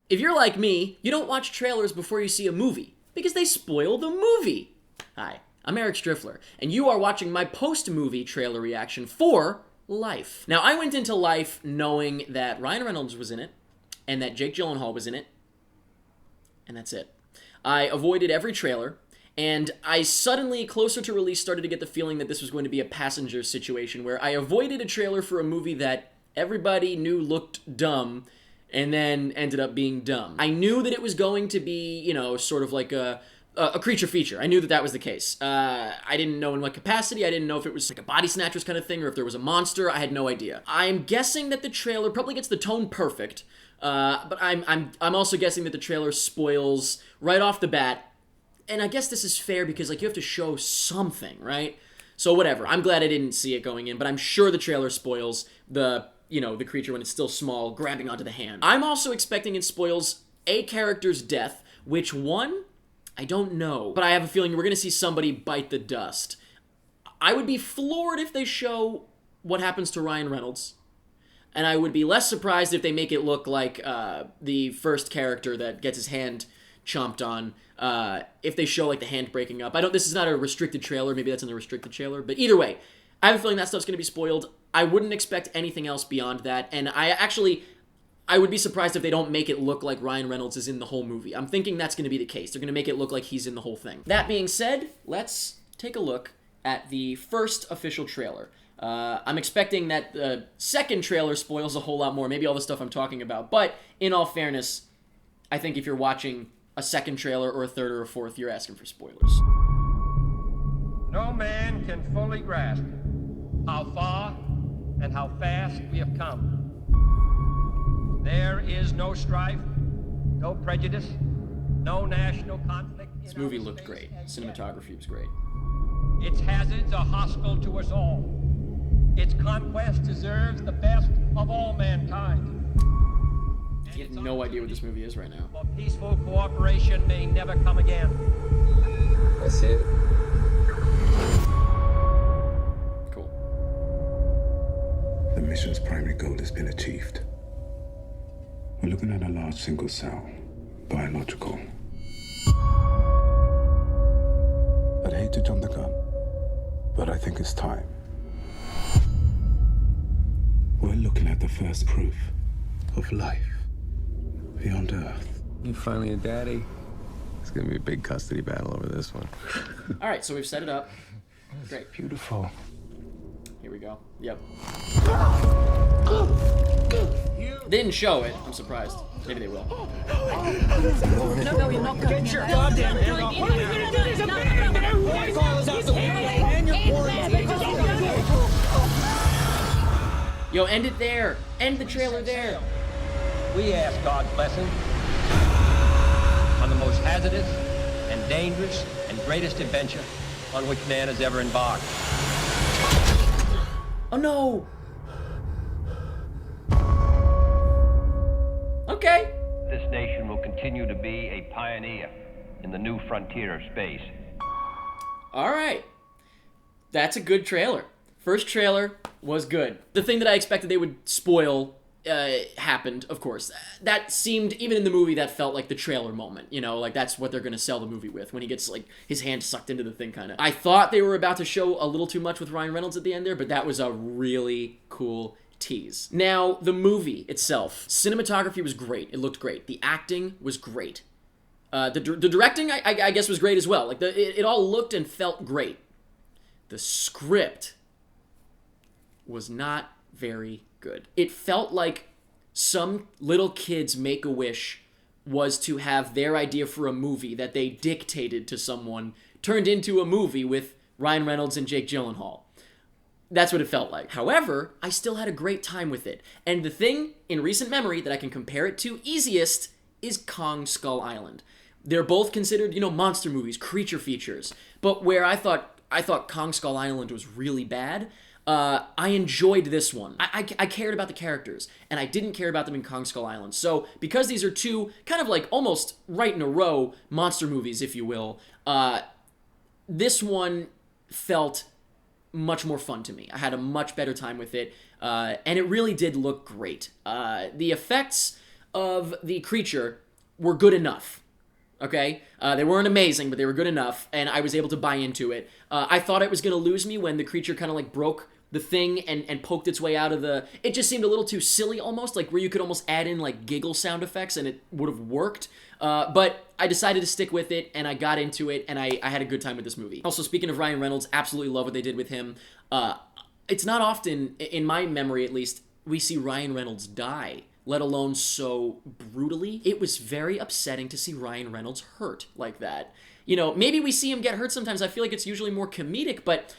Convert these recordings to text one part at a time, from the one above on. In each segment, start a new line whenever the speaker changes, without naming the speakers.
If you're like me, you don't watch trailers before you see a movie, because they spoil the movie. Hi, I'm Eric Striffler, and you are watching my post-movie trailer reaction for Life. Now, I went into Life knowing that Ryan Reynolds was in it, and that Jake Gyllenhaal was in it, and that's it. I avoided every trailer, and I suddenly, closer to release, started to get the feeling that this was going to be a Passenger situation, where I avoided a trailer for a movie that everybody knew looked dumb, and then ended up being dumb. I knew that it was going to be, you know, sort of like a creature feature. I knew that that was the case. I didn't know in what capacity. I didn't know if it was like a Body Snatchers kind of thing, or if there was a monster. I had no idea. I'm guessing that the trailer probably gets the tone perfect, but I'm also guessing that the trailer spoils right off the bat. And I guess this is fair because, like, you have to show something, right? So whatever. I'm glad I didn't see it going in, but I'm sure the trailer spoils the creature when it's still small, grabbing onto the hand. I'm also expecting it spoils a character's death. Which one? I don't know. But I have a feeling we're going to see somebody bite the dust. I would be floored if they show what happens to Ryan Reynolds. And I would be less surprised if they make it look like the first character that gets his hand chomped on. If they show, like, the hand breaking up. This is not a restricted trailer. Maybe that's in the restricted trailer. But either way, I have a feeling that stuff's going to be spoiled. I wouldn't expect anything else beyond that, and I would be surprised if they don't make it look like Ryan Reynolds is in the whole movie. I'm thinking that's going to be the case. They're going to make it look like he's in the whole thing. That being said, let's take a look at the first official trailer. I'm expecting that the second trailer spoils a whole lot more, maybe all the stuff I'm talking about, but in all fairness, I think if you're watching a second trailer or a third or a fourth, you're asking for spoilers.
No man can fully grasp how far and how fast we have come. There is no strife, no prejudice, no national conflict.
This movie looked great. Cinematography was great.
Its hazards are hostile to us all. Its conquest deserves the best of all mankind.
You have no idea what this movie is right now.
For peaceful cooperation may never come again.
That's it.
Cool.
The mission's primary goal has been achieved. We're looking at a large single cell, biological. I'd hate to jump the gun, but I think it's time. We're looking at the first proof of life beyond Earth.
You finally a daddy. It's gonna be a big custody battle over this one.
All right, so we've set it up. Great.
Beautiful.
Here we go. Yep. Didn't show it. I'm surprised. Maybe they will.
No, you're not going to get your goddamn hand off. What are we going to do? There's a man there. Everybody follows out the way. And you're
Yo, end it there. End the trailer there.
We ask God's blessing on the most hazardous and dangerous and greatest adventure on which man has ever embarked.
Oh no! Okay.
This nation will continue to be a pioneer in the new frontier of space.
Alright. That's a good trailer. First trailer was good. The thing that I expected they would spoil happened, of course. That seemed, even in the movie, that felt like the trailer moment. You know, like that's what they're going to sell the movie with, when he gets, like, his hand sucked into the thing, kind of. I thought they were about to show a little too much with Ryan Reynolds at the end there, but that was a really cool tease. Now, the movie itself. Cinematography was great. It looked great. The acting was great. The directing, I guess, was great as well. Like, it all looked and felt great. The script was not very good. It felt like some little kid's Make-A-Wish was to have their idea for a movie that they dictated to someone turned into a movie with Ryan Reynolds and Jake Gyllenhaal. That's what it felt like. However, I still had a great time with it. And the thing in recent memory that I can compare it to easiest is Kong Skull Island. They're both considered, you know, monster movies, creature features. But where I thought Kong Skull Island was really bad, I enjoyed this one. I cared about the characters, and I didn't care about them in Kong Skull Island. So, because these are two kind of like almost right in a row monster movies, if you will, this one felt much more fun to me. I had a much better time with it, and it really did look great. The effects, of the creature were good enough. Okay? They weren't amazing, but they were good enough, and I was able to buy into it. I thought it was going to lose me when the creature kind of like broke the thing and poked its way out of the... It just seemed a little too silly almost, like where you could almost add in like giggle sound effects and it would have worked. But I decided to stick with it, and I got into it, and I had a good time with this movie. Also, speaking of Ryan Reynolds, absolutely love what they did with him. It's not often, in my memory at least, we see Ryan Reynolds die, let alone so brutally. It was very upsetting to see Ryan Reynolds hurt like that. You know, maybe we see him get hurt sometimes. I feel like it's usually more comedic, but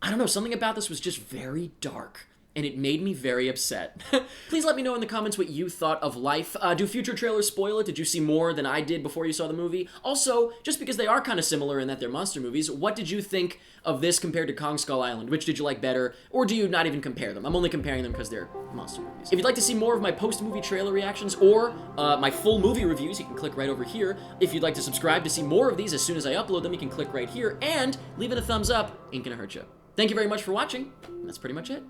I don't know, something about this was just very dark, and it made me very upset. Please let me know in the comments what you thought of Life. Do future trailers spoil it? Did you see more than I did before you saw the movie? Also, just because they are kind of similar in that they're monster movies, what did you think of this compared to Kong Skull Island? Which did you like better, or do you not even compare them? I'm only comparing them because they're monster movies. If you'd like to see more of my post-movie trailer reactions or my full movie reviews, you can click right over here. If you'd like to subscribe to see more of these as soon as I upload them, you can click right here, and leaving a thumbs up ain't gonna hurt you. Thank you very much for watching, and that's pretty much it.